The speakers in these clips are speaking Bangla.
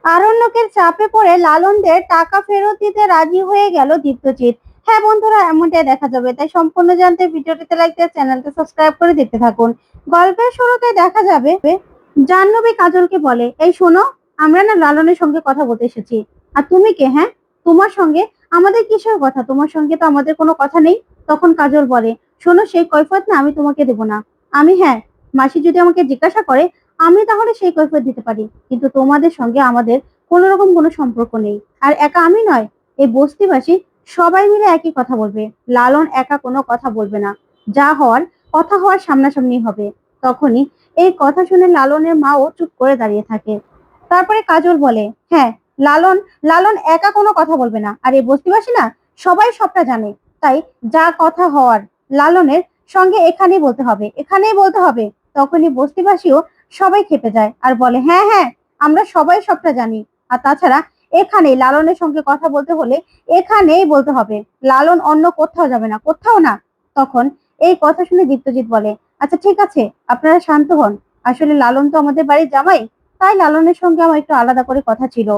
আরণ্যকের চাপে পড়ে লালনদের টাকা ফেরত দিতে রাজি হয়ে গেল দীপ্তজিৎ। হ্যাঁ বন্ধুরা, এমনটাই দেখা যাবে, তাই সম্পূর্ণ জানতে ভিডিওটিতে লাইক দিয়ে চ্যানেলটি সাবস্ক্রাইব করে দেখতে থাকুন। গল্পের শুরুতে দেখা যাবে জাহ্নবী কাজলকে বলে, এই শোনো, আমরা না লালনের সঙ্গে কথা বলতে এসেছি। আর তুমি কে? হ্যাঁ, তোমার সঙ্গে আমাদের কিসের কথা? তোমার সঙ্গে তো আমাদের কোনো কথা নেই। তখন কাজল বলে, শোনো, সেই কৈফিয়ত না আমি তোমাকে দেবো না। হ্যাঁ, মাসি যদি আমাকে জিজ্ঞাসা করে আমি তাহলে সেই কৈফিয়ত দিতে পারি, কিন্তু তোমাদের সঙ্গে আমাদের কোনো রকম কোনো সম্পর্ক নেই। আর একা আমি নয়, এই বস্তিবাসী সবাই মিলে একই কথা বলবে। লালন একা কোনো কথা বলবে না। যা হওয়ার কথা হওয়ার সামনাসামনি হবে। তখনই এই কথা শুনে লালনের মাও চুপ করে দাঁড়িয়ে থাকে। তারপরে কাজল বলে, হ্যাঁ, লালন লালন একা কোনো কথা বলবে না। আর এই বস্তিবাসী না সবাই সবটা জানে। তাই যা কথা হওয়ার লালনের সঙ্গে এখানেই বলতে হবে, এখানেই বলতে হবে। তখনই বস্তিবাসীও সবাই খেপে যায় আর বলে, হ্যাঁ হ্যাঁ, আমরা সবাই সবটা জানি। আর তাছাড়া এখানেই লালনের সঙ্গে কথা বলতে হলে এখানেই বলতে হবে। লালন অন্য কোথাও যাবে না, কোথাও না। তখন এই কথা শুনে দীপ্তজিৎ বলে, আচ্ছা ঠিক আছে, আপনারা শান্ত হন। আসলে লালন তো আমাদের বাড়ির জামাই, তাই লালনের সঙ্গে আমার একটু আলাদা করে কথা ছিল।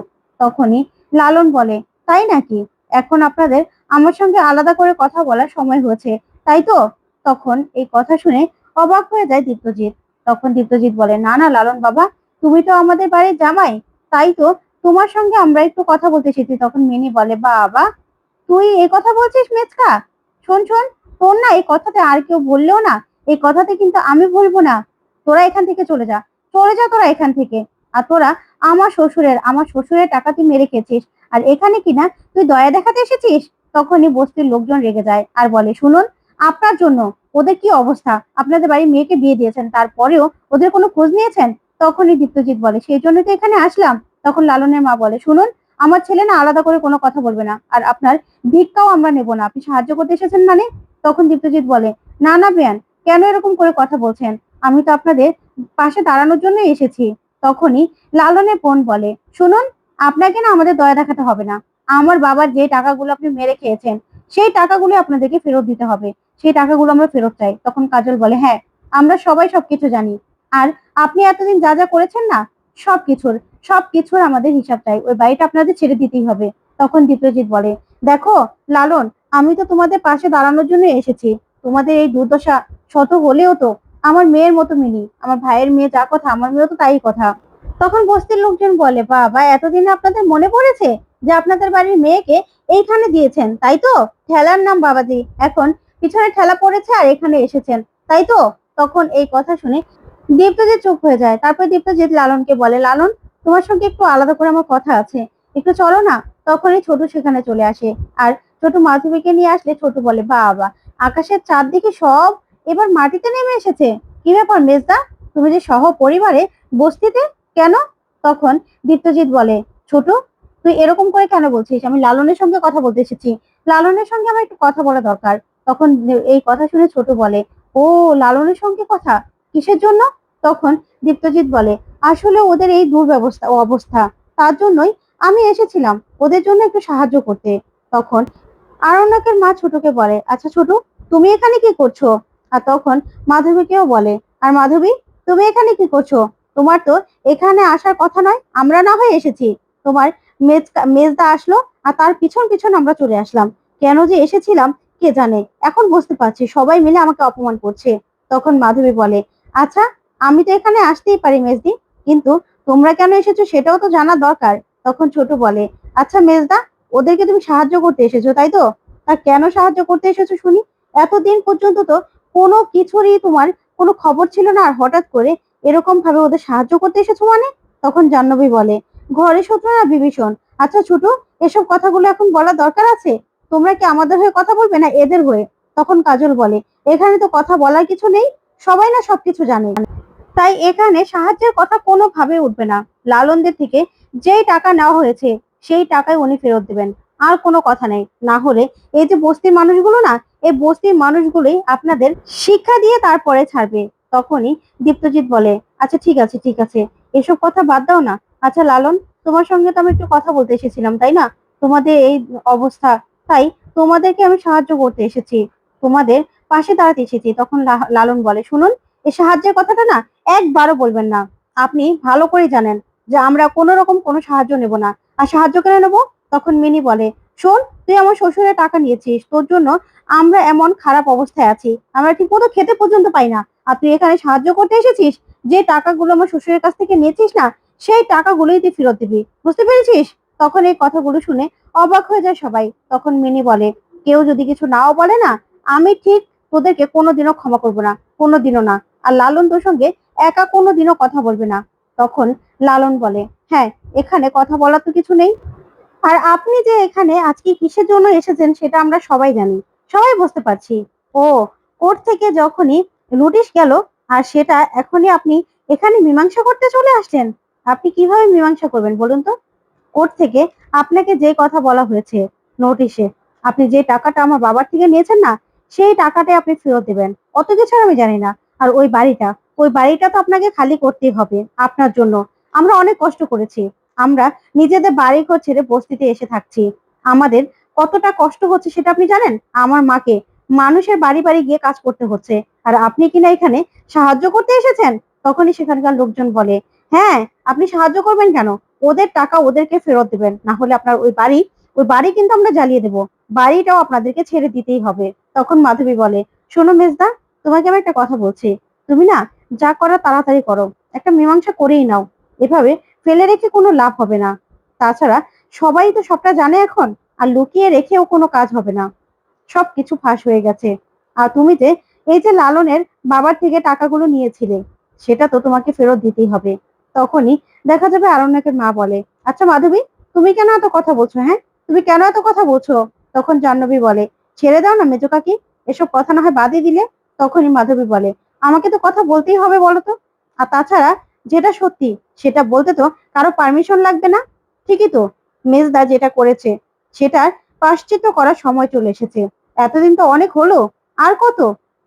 তখনই লালন বলে, তাই নাকি? এখন আপনাদের আমার সঙ্গে আলাদা করে কথা বলার সময় হয়েছে, তাই তো? তখন এই কথা শুনে অবাক হয়ে যায় দীপ্তজিৎ। তখন দীপ্তজিৎ বলে, না না লালন বাবা, তুমি তো আমাদের বাড়ির জামাই, তাই তো তোমার সঙ্গে আমরা একটু কথা বলতে এসেছি। তখন মিনি বলে, বাবা, তুই এই কথা বলছিস মেচকা? শোন শোন, তোর না এই কথাতে আর কেউ বললেও না, এই কথাতে কিন্তু আমি বলবো না। তোরা এখান থেকে চলে যা, চলে যা তোরা এখান থেকে। আর তোরা আমার শ্বশুরের টাকা তুই মেরে খেয়েছিস, আর এখানে কিনা তুই দয়া দেখাতে এসেছিস। তখনই বস্তির লোকজন রেগে যায় আর বলে, শুনুন, আপনার জন্য ওদের কি অবস্থা, আপনাদের বাড়ির মেয়েকে বিয়ে দিয়েছেন, তারপরেও ওদের কোনো খোঁজ নিয়েছেন? তখনই দীপ্তজিৎ বলে, সেই জন্য তো এখানে আসলাম। তখন লালনের মা বলে, শুনুন, আমার ছেলে না আলাদা করে কোনো কথা বলবে না, আর আপনার ভিক্ষাও আমরা নেব না। আপনি সাহায্য করতে এসেছেন মানে? তখন দীপ্তজিৎ বলে, না না বেয়ান, কেন এরকম করে কথা বলছেন? আমি তো আপনাদের পাশে দাঁড়ানোর জন্য এসেছি। তখনই লালনের বোন বলে, শুনুন, আপনাকে না আমাদের দয়া দেখাতে হবে না। আমার বাবার যে টাকাগুলো আপনি মেরে খেয়েছেন, সেই টাকাগুলো আপনাদেরকে ফেরত দিতে হবে। সেই টাকাগুলো আমরা ফেরত চাই। তখন কাজল বলে, হ্যাঁ, আমরা সবাই সবকিছু জানি। আর আপনি এতদিন যা যা করেছেন না, সবকিছুর সবকিছুর আমাদের হিসাব চাই। ওই বাড়িটা আপনাদের ছেড়ে দিতেই হবে। তখন দীপ্তজিৎ বলে, দেখো লালন, আমি তো তোমাদের পাশে দাঁড়ানোর জন্য এসেছি। তোমাদের এই দুর্দশা শত হলেও তো আমার মেয়ের মতো মিনি, আমার ভাইয়ের মেয়ে যা কথা আমার মেয়েও তো তাই কথা। তখন বস্তির লোকজন বলে, বাবা, এতদিনে আপনাদের মনে পড়েছে যে আপনাদের বাড়ির মেয়েকে এইখানে দিয়েছেন, তাই তো? ঠেলার নাম বাবাজি, এখন পিছনে ঠেলা পড়েছে আর এখানে এসেছেন, তাই তো? তখন এই কথা শুনে দীপ্তজিৎ চুপ হয়ে যায়। তারপর দীপ্তজিৎ লালনকে বলে, লালন, তোমার সঙ্গে একটু আলাদা করে আমার কথা আছে, একটু চলো না। তখনই ছোট সেখানে চলে আসে। আর ছোট মাধবীকে নিয়ে আসলে ছোট বলে, বাবা, আকাশের চাঁদ দেখি সব এবার মাটিতে নেমে এসেছে। কি ব্যাপার মেজদা, তুমি যে সহ পরিবারে বস্তিতে কেন? তখন দীপ্তজিৎ বলে, ছোট, তুই এরকম করে কেন বলছিস? আমি লালনের সঙ্গে কথা বলতে এসেছি, লালনের সঙ্গে আমার একটু কথা বলা দরকার। তখন এই কথা শুনে ছোট বলে, ও, লালনের সঙ্গে কথা, কিসের জন্য? তখন দীপ্তজিৎ বলে, আসলে ওদের এই দুর্ব্যবস্থা ও অবস্থা, তার জন্যই আমি এসেছিলাম ওদের জন্য একটু সাহায্য করতে। তখন আরণ্যকের মা ছোটকে বলে, আচ্ছা ছোট, তুমি এখানে কি করছো? আর তখন মাধবীকেও বলে, আর মাধবী, তুমি এখানে কি করছো? তোমার তো এখানে আসার কথা নয়, আমরা না হয়ে এসেছি। তোমার মেজদা আসলো আর তার পিছন পিছন আমরা চলে আসলাম। কেন যে এসেছিলাম কে জানে, এখন বুঝতে পারছি সবাই মিলে আমাকে অপমান করছে। তখন মাধবী বলে, আচ্ছা, আমি তো এখানে আসতেই পারি মেজদি, কিন্তু তোমরা কেন এসেছো সেটাও তো জানা দরকার। তখন ছোট বলে, আচ্ছা মেজদা, ওদেরকে তুমি সাহায্য করতে এসেছো, তাই তো? তা কেন সাহায্য করতে এসেছো শুনি? এতদিন পর্যন্ত তো কোনো কিছুরই তোমার কোনো খবর ছিল না, আর হঠাৎ করে এরকম ভাবে ওদের সাহায্য করতে এসেছো মানে? তখন জাহ্নবী বলে, ঘরে শত্রু না বিভীষণ। আচ্ছা ছোট, এসব কথাগুলো এখন বলা দরকার আছে? তোমরা কি আমাদের হয়ে কথা বলবে না এদের হয়ে? তখন কাজল বলে, এখানে তো কথা বলার কিছু নেই, সবাই না সবকিছু জানে, তাই এখানে সাহায্যের কথা কোনোভাবে উঠবে না। লালনদের থেকে যেই টাকা নেওয়া হয়েছে সেই টাকাই উনি ফেরত দেবেন, আর কোনো কথা নেই। না হলে এই যে বস্তির মানুষগুলো না, এই বস্তির মানুষগুলোই আপনাদের শিক্ষা দিয়ে তারপরে ছাড়বে। তখনই দীপ্তজিৎ বলে, আচ্ছা ঠিক আছে ঠিক আছে, এসব কথা বাদ দাও না। আচ্ছা লালন, তোমার সঙ্গে তো আমি একটু কথা বলতে এসেছিলাম, তাই না? তোমাদের এই অবস্থা, তাই তোমাদেরকে আমি সাহায্য করতে এসেছি, তোমাদের পাশে দাঁড়াতে এসেছি। তখন লালন বলে, শুনুন, এই সাহায্যের কথাটা না একবারও বলবেন না। আপনি ভালো করে জানেন যে আমরা কোনো রকম কোনো সাহায্য নেব না। আর সাহায্য কেন নেবো? তখন মিনি বলে, শোন, তুই আমার শ্বশুরের টাকা নিয়েছিস, তোর জন্য আমরা এমন খারাপ অবস্থায় আছি, আমরা ঠিক মতো খেতে পর্যন্ত পাই না, আর তুই এখানে সাহায্য করতে এসেছিস? যে টাকাগুলো আমার শ্বশুরের কাছ থেকে নিয়েছিস না, সেই টাকাগুলোই তুই ফেরত দিবি, বুঝতে পেরেছিস? তখন এই কথাগুলো শুনে অবাক হয়ে যায় সবাই। তখন মিনি বলে, কেউ যদি কিছু নাও বলে না, আমি ঠিক তোদেরকে কোনোদিনও ক্ষমা করবো না, কোনোদিনও না। আর লালন তোর সঙ্গে একা কোনোদিনও কথা বলবে না। তখন লালন বলে, হ্যাঁ, এখানে কথা বলার তো কিছু নেই। আর আপনি যে এখানে আজকে কিসের জন্য এসেছেন সেটা আমরা সবাই জানি, সবাই বুঝতে পারছি। ও, কোর্ট থেকে যখনই নোটিশ গেল, আর সেটা এখনই আপনি এখানে মীমাংসা করতে চলে আসছেন। আপনি কিভাবে মীমাংসা করবেন বলুন তো? কোর্ট থেকে আপনাকে যে কথা বলা হয়েছে নোটিশে, আপনি যে টাকাটা আমার বাবার থেকে নিয়েছেন না, সেই টাকাটাই আপনি ফেরত দেবেন, অত কিছু আমি জানি না। আর ওই বাড়িটা তো আপনাকে খালি করতেই হবে আপনার জন্য। আমরা অনেক কষ্ট করেছি, আমরা নিজেদের বাড়িঘর ছেড়ে বস্তিতে এসে থাকছি, আমাদের কতটা কষ্ট হচ্ছে সেটা আপনি জানেন? আমার মাকে মানুষের বাড়ি বাড়ি গিয়ে কাজ করতে হচ্ছে, আর আপনি কিনা এখানে সাহায্য করতে এসেছেন। তখনই সেখানকার লোকজন বলে, হ্যাঁ, আপনি সাহায্য করবেন কেন? ওদের টাকা ওদেরকে ফেরত দেবেন, না হলে আপনার ওই বাড়ি কিন্তু আমরা জ্বালিয়ে দেবো, বাড়িটাও আপনাদেরকে ছেড়ে দিতেই হবে। তখন মাধবী বলে, শোনো মেজদা, তোমাকে আমি একটা কথা বলছি, তুমি না যা করার তাড়াতাড়ি করো, একটা মীমাংসা করেই নাও, এভাবে ফেলে রেখে কোনো লাভ হবে না। তাছাড়া সবাই তো সবটা জানে এখন, আর লুকিয়ে রেখেও কোনো কাজ হবে না, সবকিছু ফাঁস হয়ে গেছে। আর তুমি যে এই যে লালনের বাবার থেকে টাকাগুলো নিয়েছিলে, সেটা তো তোমাকে ফেরত দিতেই হবে। তখনই দেখা যাবে আরণ্যকের মা বলে, আচ্ছা মাধবী, তুমি কেন এত কথা বলছো? হ্যাঁ, তুমি কেন এত কথা বলছো? তখন জাহ্নবী বলে, ছেড়ে দাও না মেজো কাকি, এসব কথা না হয় বাদই দিলে। তখনই মাধবী বলে, আমাকে তো কথা বলতেই হবে বলো তো, আর তাছাড়া যেটা সত্যি সেটা বলতে তো কারো পারমিশন লাগবে না। ঠিকই তো, মেজদা যেটা করেছে সেটার প্রায়শ্চিত্ত করার সময় চলে এসেছে, এতদিন তো অনেক হলো, আর কত?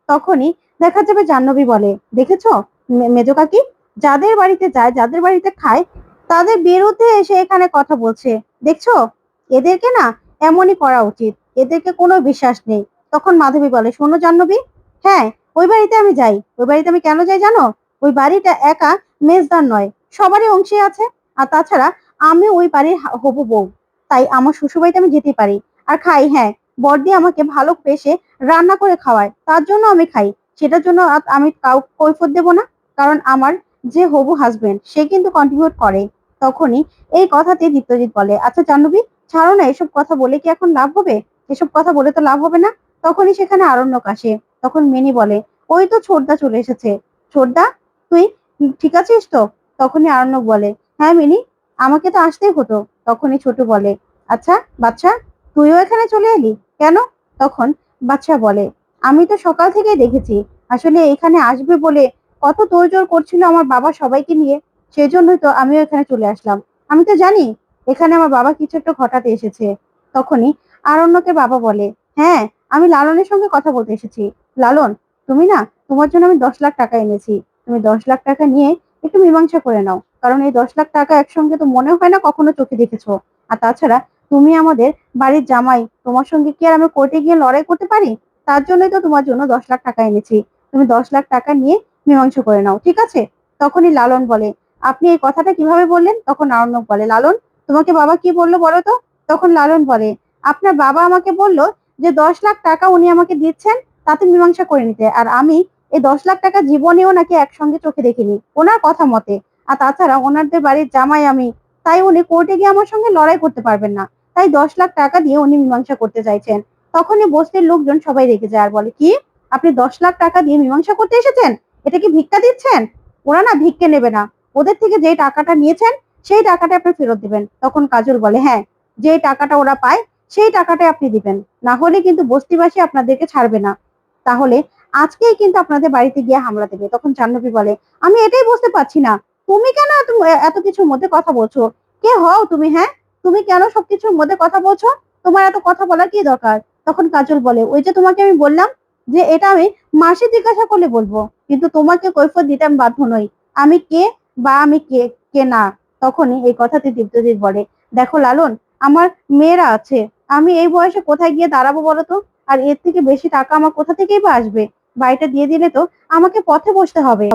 তখনই দেখা যাবে জাহ্নবী বলে, দেখেছো মেজো কাকি, যাদের বাড়িতে যায়, যাদের বাড়িতে খায়, তাদের বিরুদ্ধে এসে এখানে কথা বলছে, দেখছো? এদেরকে না এমনই করা উচিত, এদেরকে কোনো বিশ্বাস নেই। তখন মাধবী বলে, শোনো জাহ্নবী, হ্যাঁ, ওই বাড়িতে আমি যাই, ওই বাড়িতে আমি কেন যাই জানো? ওই বাড়িটা একা মেজদার নয়, সবারই অংশে আছে। আর তাছাড়া আমি ওই বাড়ির হবু বউ, তাই আমার শ্বশুর বাড়িতে আমি যেতে পারি আর খাই। হ্যাঁ, বড়দি আমাকে ভালো বেশে রান্না করে খাওয়ায়, তার জন্য আমি খাই, সেটার জন্য আমি কৈফিয়ত দেবো না, কারণ আমার যে হবু হাজবেন্ড সে কিন্তু কন্ট্রিবিউট করে। তখনই এই কথাতে দীপ্তজিৎ বলে, আচ্ছা জাহ্নবী, ছাড়ো না, এসব কথা বলে কি এখন লাভ হবে? এসব কথা বলে তো লাভ হবে না। তখনই সেখানে আরণ্যক আসে। তখন মিনি বলে, ওই তো ছোটদা চলে এসেছে। ছোটদা, তুই ঠিক আছিস তো? তখনই আরণ্যক বলে, হ্যাঁ মিনি, আমাকে তো আসতেই হতো। তখনই ছোট বলে, আচ্ছা বাচ্চা, তুইও এখানে চলে এলি কেন? তখন বাচ্চা বলে, আমি তো সকাল থেকেই দেখেছি, আসলে এখানে আসবে বলে কত তোড়জোড় করছিল আমার বাবা সবাইকে নিয়ে, সেই জন্যই তো আমিও এখানে চলে আসলাম। আমি তো জানি এখানে আমার বাবা কিছু একটা ঘটাতে এসেছে। তখনই আরণ্যকের বাবা বলে, হ্যাঁ, আমি লালনের সঙ্গে কথা বলতে এসেছি। লালন, তুমি না, তোমার জন্য আমি 10 লাখ টাকা এনেছি, তুমি 10 লাখ টাকা নিয়ে একটু মীমাংসা করে নাও, কারণ এই 10 লাখ টাকা একসঙ্গে তো মনে হয় না কখনো চোখে দেখেছো। আর তাছাড়া তুমি আমাদের বাড়ির জামাই, তোমার সঙ্গে কি আর আমি কোর্টে গিয়ে লড়াই করতে পারি? তার জন্যই তো তোমার জন্য 10 লাখ টাকা এনেছি, তুমি 10 লাখ টাকা নিয়ে মীমাংসা করে নাও, ঠিক আছে? তখনই লালন বলে, আপনি এই কথাটা কিভাবে বললেন? তখন আরণ্যক বলে, লালন, তোমাকে বাবা কি বললো বলো তো? তখন লালন বলে, আপনার বাবা আমাকে বলল যে 10 লাখ টাকা উনি আমাকে দিচ্ছেন তাতে মীমাংসা করে নিতে, আর আমি এই 10 লাখ টাকা জীবনেও নাকি একসঙ্গে চোখে দেখিনি ওনার কথা মতে। আর তাছাড়া ওনাদের বাড়ির জামাই আমি, তাই উনি কোর্টে গিয়ে আমার সঙ্গে লড়াই করতে পারবেন না, তাই 10 লাখ টাকা দিয়ে উনি মীমাংসা করতে চাইছেন। তখনই বস্তির লোকজন সবাই রেগে যায় আর বলে, কি, আপনি 10 লাখ টাকা দিয়ে মীমাংসা করতে এসেছেন? এটা কি ভিক্ষা দিচ্ছেন? ওরা না ভিক্ষে নেবে না, ওদের থেকে যে টাকাটা নিয়েছেন সেই টাকাটা আপনি ফেরত দিবেন। তখন কাজল বলে, হ্যাঁ, যে টাকাটা ওরা পায় সেই টাকাটাই আপনি দিবেন, না হলে কিন্তু বস্তিবাসী আপনাদেরকে ছাড়বে না, তাহলে আজকেই কিন্তু আপনাদের বাড়িতে গিয়ে হামলা দেবে। তখন জাহ্নবী বলে, আমি এটাই বুঝতে পারছি না, তুমি কেন এত এত কিছুর মধ্যে কথা বলছো? কে হও তুমি? হ্যাঁ, তুমি কেন সবকিছুর মধ্যে কথা বলছো? তোমার এত কথা বলার কি দরকার? তখন কাজল বলে, ওই যে তোমাকে আমি বললাম যে এটা আমি মাসে জিজ্ঞাসা করলে বলবো, কিন্তু তোমাকে কৈফিয়ত দিতে আমি বাধ্য নই, আমি কে বা আমি কে কে না। তখনই এই কথাতে দীপ্তজিৎ বলে, দেখো লালন, আমার মেয়েরা আছে, আমি এই বয়সে কোথায় গিয়ে দাঁড়াবো বলো তো? আর এর থেকে বেশি টাকা আমার কোথা থেকেই বা আসবে? বাড়িটা দিয়ে দিলে তো আমাকে পথে বসতে হবে।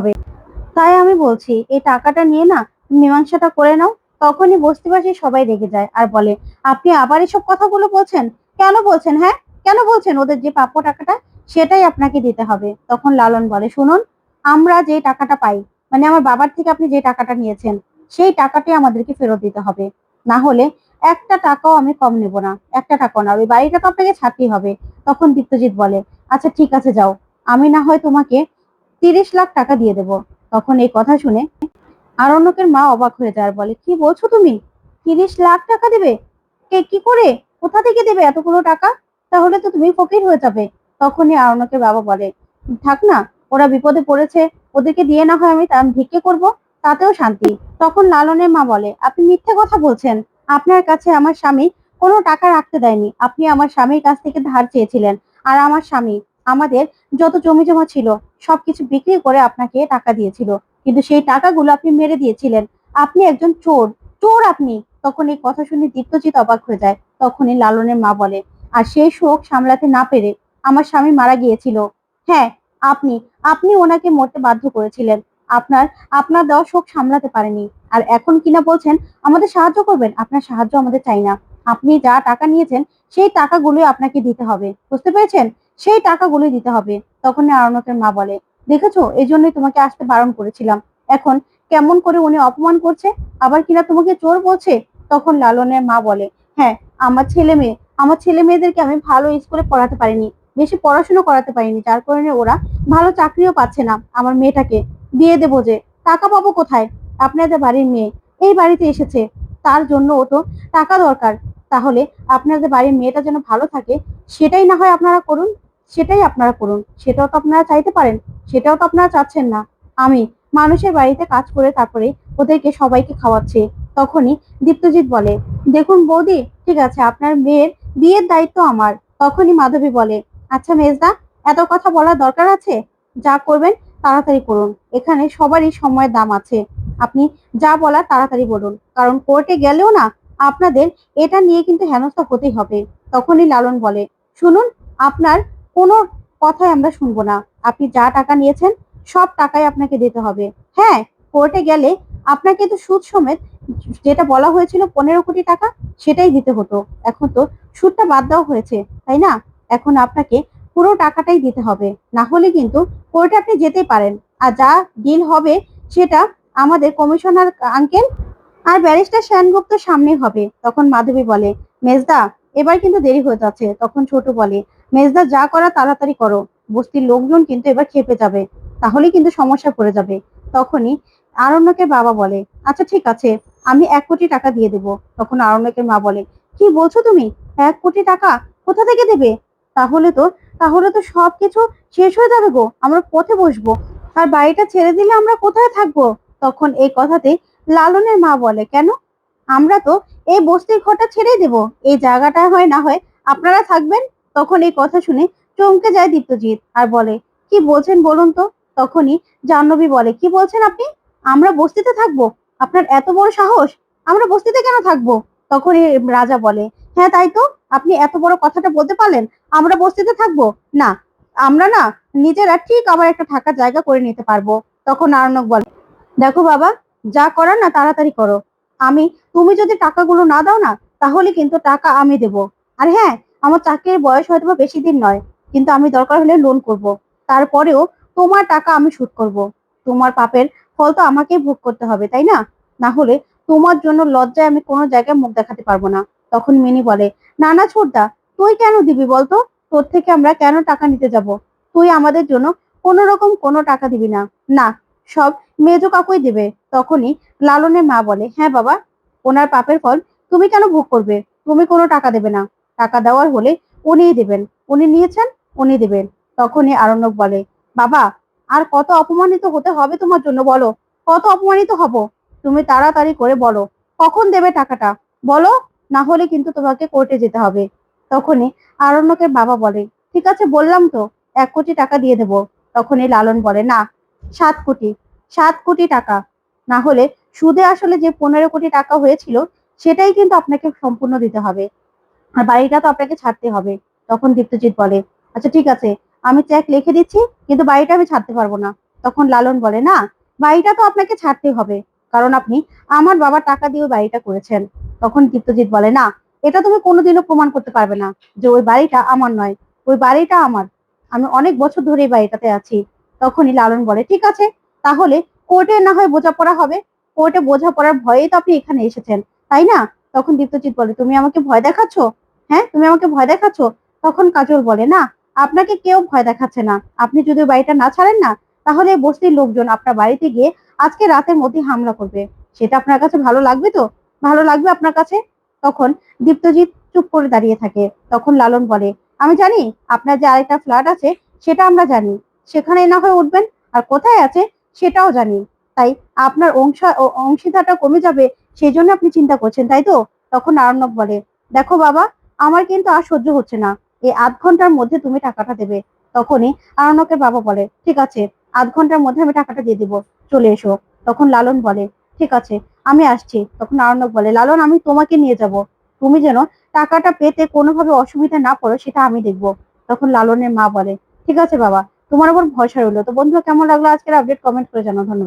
তাই আমি বলছি, এই টাকাটা নিয়ে না মীমাংসাটা করে নাও। তখনই বস্তিবাসী সবাই রেগে যায় আর বলে, আপনি আবার এসব কথাগুলো বলছেন? কেন বলছেন? হ্যাঁ, কেন বলছেন? ওদের যে প্রাপ্য টাকাটা সেটাই আপনাকে দিতে হবে। তখন লালন বলে, শুনুন, আমরা যে টাকাটা পাই, মানে আমার বাবার থেকে আপনি যে টাকাটা নিয়েছেন, সেই টাকাটাই আমাদেরকে ফেরত দিতে হবে। না হলে একটা টাকাও আমি কম নেব না, একটা টাকাও না, ওই বাড়িটা তো আপনাকে ছাড়তেই হবে। তখন দীপ্তজিৎ বলে, আচ্ছা ঠিক আছে, যাও, আমি না হয় তোমাকে 30 লাখ টাকা দিয়ে দেবো। তখন এই কথা শুনে আরণ্যকের মা অবাক হয়ে যায় আর বলে, কি বলছো তুমি? 30 লাখ টাকা দেবে? কে, কি করে, কোথা থেকে দেবে এতগুলো টাকা? তাহলে তো তুমি ফকির হয়ে যাবে। তখনই আরণ্যকের বাবা বলে, থাক না, ওরা বিপদে পড়েছে, ওদেরকে দিয়ে না হয় আমি ভিক্ষে করব, তাতেও শান্তি। তখন লালনের মা বলে, আপনি মিথ্যে কথা বলছেন। আপনার কাছে আমার স্বামী কোনো টাকা রাখতে দেয়নি, আপনি আমার স্বামীর কাছ থেকে ধার চেয়েছিলেন। আর আমার স্বামী আমাদের যত জমি জমা ছিল সবকিছু বিক্রি করে আপনাকে টাকা দিয়েছিল, কিন্তু সেই টাকাগুলো আপনি মেরে দিয়েছিলেন। আপনি একজন চোর, চোর আপনি। তখন এই কথা শুনে দীপ্তজিৎ অবাক হয়ে যায়। তখনই লালনের মা বলে, আর সেই শোক সামলাতে না পেরে আমার স্বামী মারা গিয়েছিল। হ্যাঁ, আপনি আপনি ওনাকে মরতে বাধ্য করেছিলেন। আপনার আপনার দেওয়া শোক সামলাতে পারেনি। আর এখন কিনা বলছেন আমাদের সাহায্য করবেন? আপনার সাহায্য আমাদের চাই না। আপনি যা টাকা নিয়েছেন সেই টাকাগুলোই আপনাকে দিতে হবে, বুঝতে পেরেছেন? সেই টাকাগুলোই দিতে হবে। তখন আরণ্যকের মা বলে, দেখেছো, এই জন্যই তোমাকে আসতে বারণ করেছিলাম। এখন কেমন করে উনি অপমান করছে, আবার কিনা তোমাকে চোর বলছে। তখন লালনের মা বলে, হ্যাঁ, আমার ছেলে মেয়েদেরকে আমি ভালো স্কুলে পড়াতে পারিনি, বেশি পড়াশোনা করাতে পারিনি, যার কারণে ওরা ভালো চাকরিও পাচ্ছে না। আমার মেয়েটাকে বিয়ে দেবো যে, টাকা পাবো কোথায়? আপনাদের বাড়ির মেয়ে এই বাড়িতে এসেছে, তার জন্য ও তো টাকা দরকার। তাহলে আপনাদের বাড়ির মেয়েটা যেন ভালো থাকে, সেটাই না হয় আপনারা করুন, সেটাই আপনারা করুন। সেটাও তো আপনারা চাইতে পারেন, সেটাও তো আপনারা চাচ্ছেন না। আমি মানুষের বাড়িতে কাজ করে তারপরে ওদেরকে সবাইকে খাওয়াচ্ছে। তখনই দীপ্তজিৎ বলে, দেখুন বৌদি, ঠিক আছে, আপনার মেয়ের বিয়ের দায়িত্ব আমার। তখনই মাধবী বলে, আচ্ছা মেজদা, এত কথা বলার দরকার আছে? যা করবেন তাড়াতাড়ি করুন, এখানে সবারই সময়ের দাম আছে। আপনি যা বলার তাড়াতাড়ি বলুন, কারণ কোর্টে গেলেও না আপনাদের এটা নিয়ে কিন্তু হেনস্থা হতেই হবে। তখনই লালন বলে, শুনুন, আপনার কোনো কথাই আমরা শুনবো না। আপনি যা টাকা নিয়েছেন সব টাকাই আপনাকে দিতে হবে। হ্যাঁ, কোর্টে গেলে আপনাকে তো সুদ সমেত যেটা বলা হয়েছিল 15 কোটি টাকা, সেটাই দিতে হতো। এখন তো সুদটা বাদ দেওয়া হয়েছে, তাই না? এখন আপনাকে পুরো টাকাটাই দিতে হবে, না হলে কিন্তু কোর্টে আপনি যেতেই পারেন। আর যা ডিল হবে সেটা আমাদের কমিশনার আঙ্কেল আর ব্যারিস্টার সেনগুপ্ত সামনে হবে। তখন মাধবী বলে, মেজদা, এবার কিন্তু দেরি হয়ে যাচ্ছে। তখন ছোট বলে, মেজদা, যা করা তাড়াতাড়ি করো, বস্তির লোকজন কিন্তু এবার খেপে যাবে, তাহলে কিন্তু সমস্যা পড়ে যাবে। তখনই আরণ্যকের বাবা বলে, আচ্ছা ঠিক আছে, আমি 1 কোটি টাকা দিয়ে দেবো। তখন আরণ্যকের মা বলে, কি বলছো তুমি? 1 কোটি টাকা কোথা থেকে দেবে? তাহলে তো তাহলে তো সবকিছু শেষ হয়ে যাবে গো, আমরা পথে বসবো, আর বাড়িটা ছেড়ে দিলে আমরা কোথায় থাকবো? তখন এই কথাতে লালনের মা বলে, কেন? আমরা তো এই বস্তির ঘরটা ছেড়েই দেব, এই জায়গাটা হয় না হয় আপনারা থাকবেন। তখন এই কথা শুনে চমকে যায় দীপ্তজিৎ আর বলে, কি বলছেন বলুন তো? তখনই জাহ্নবী বলে, কি বলছেন আপনি? আমরা বস্তিতে থাকবো? আপনার এত বড় সাহস! আমরা বস্তিতে কেন থাকবো? তখন রাজা বলে, হ্যাঁ তাই তো, আপনি এত বড় কথাটা বলতে পারলেন, আমরা বস্তিতে থাকবো না? আমরা না নিজেরা ঠিক আবার একটা থাকার জায়গা করে নিতে পারবো। তখন আরণ্যক বলে, দেখো বাবা, যা করার না তাড়াতাড়ি করো। আমি তুমি যদি টাকাগুলো না দাও না, তাহলে কিন্তু টাকা আমি দেব। আর হ্যাঁ, আমার চাকরির বয়স হয়তো বা বেশি দিন নয়, কিন্তু আমি দরকার হলে লোন করব। তারপরেও তোমার টাকা আমি শোধ করব। তোমার পাপের ফল তো আমাকেই ভোগ করতে হবে, তাই না? না হলে তোমার জন্য লজ্জায় আমি কোনো জায়গায় মুখ দেখাতে পারবো না। তখন মিনি বলে, না না ছোটদা, তুই কেন দিবি বলতো? তোর থেকে আমরা কেন টাকা নিতে যাব? তুই আমাদের জন্য কোনো রকম কোনো টাকা দিবি না। না, সব মেজো কাকুই দেবে। তখনই লালনের মা বলে, হ্যাঁ বাবা, ওনার পাপের ফল তুমি কেন ভোগ করবে? তুমি কোনো টাকা দেবে না, টাকা দেওয়ার হলে উনিই দেবেন, উনি নিয়েছেন, উনি দেবেন। তখনই আরণ্যক বলে, বাবা, আর কত অপমানিত হতে হবে তোমার জন্য বলো, কত অপমানিত হব? তুমি তাড়াতাড়ি করে বলো, কখন দেবে টাকাটা বলো, না হলে কিন্তু তোমাকে কোর্টে যেতে হবে। তখনই আরণ্যকের বাবা বলে, ঠিক আছে বললাম তো, 1 কোটি টাকা দিয়ে দেবো। তখনই লালন বলে, না, 7 কোটি, 7 কোটি টাকা, না হলে সুদে আসলে যে 15 কোটি টাকা হয়েছিল সেটাই কিন্তু আপনাকে সম্পূর্ণ দিতে হবে, আর বাড়িটা তো আপনাকে ছাড়তে হবে। তখন দীপ্তজিৎ বলে, আচ্ছা ঠিক আছে, আমি চেক লিখে দিচ্ছি, কিন্তু বাড়িটা আমি ছাড়তে পারবো না। তখন লালন বলে, না, বাড়িটা তো আপনাকে ছাড়তে হবে, কারণ আপনি আমার বাবার টাকা দিয়ে ওই বাড়িটা করেছেন। তখন দীপ্তজিৎ বলে, না, এটা তুমি কোনোদিনও প্রমাণ করতে পারবে না যে ওই বাড়িটা আমার নয়। ওই বাড়িটা আমার, আমি অনেক বছর ধরে এই বাড়িটাতে আছি। তখনই লালন বলে, ঠিক আছে, তাহলে কোর্টে না হয় বোঝাপড়া হবে। কোর্টে বোঝাপড়ার ভয়েই তো আপনি এখানে এসেছেন, তাই না? তখন দীপ্তজিৎ বলে, তুমি আমাকে ভয় দেখাচ্ছ? হ্যাঁ, তুমি আমাকে ভয় দেখাচ্ছ? তখন কাজল বলে, না, আপনাকে কেউ ভয় দেখাচ্ছে না। আপনি যদি ওই বাড়িটা না ছাড়েন না, তাহলে বস্তির লোকজন আপনার বাড়িতে গিয়ে আজকে রাতের মধ্যে হামলা করবে। সেটা আপনার কাছে ভালো লাগবে তো? ভালো লাগবে আপনার কাছে? তখন দীপ্তজিৎ চুপ করে দাঁড়িয়ে থাকে। তখন লালন বলে, আমি জানি আপনার যে আরেকটা ফ্ল্যাট আছে, সেটা আমরা জানি, সেখানে না হয় উঠবেন। আর কোথায় আছে সেটাও জানি। তাই আপনার অংশীদারটা কমে যাবে, সেই জন্য আপনি চিন্তা করছেন, তাই তো? তখন আরণ্যক বলে, দেখো বাবা, আমার কিন্তু আর সহ্য হচ্ছে না, এই 8 ঘন্টার মধ্যে তুমি টাকাটা দেবে। তখনই আরণ্যকের বাবা বলে, ঠিক আছে, 8 ঘন্টার মধ্যে আমি টাকাটা দিয়ে দিব, চলে এসো। তখন লালন বলে, ঠিক আছে, আমি আসছি। তখন আরণ্যক বলে, লালন, আমি তোমাকে নিয়ে যাব, তুমি যেন টাকাটা পেতে কোনোভাবে অসুবিধা না পড়ো, সেটা আমি দেখবো। তখন লালনের মা বলে, ঠিক আছে বাবা, তোমার উপর ভরসা রইলো। তো বন্ধুরা, কেমন লাগলো আজকের আপডেট? কমেন্ট করে জানাও। ধন্যবাদ।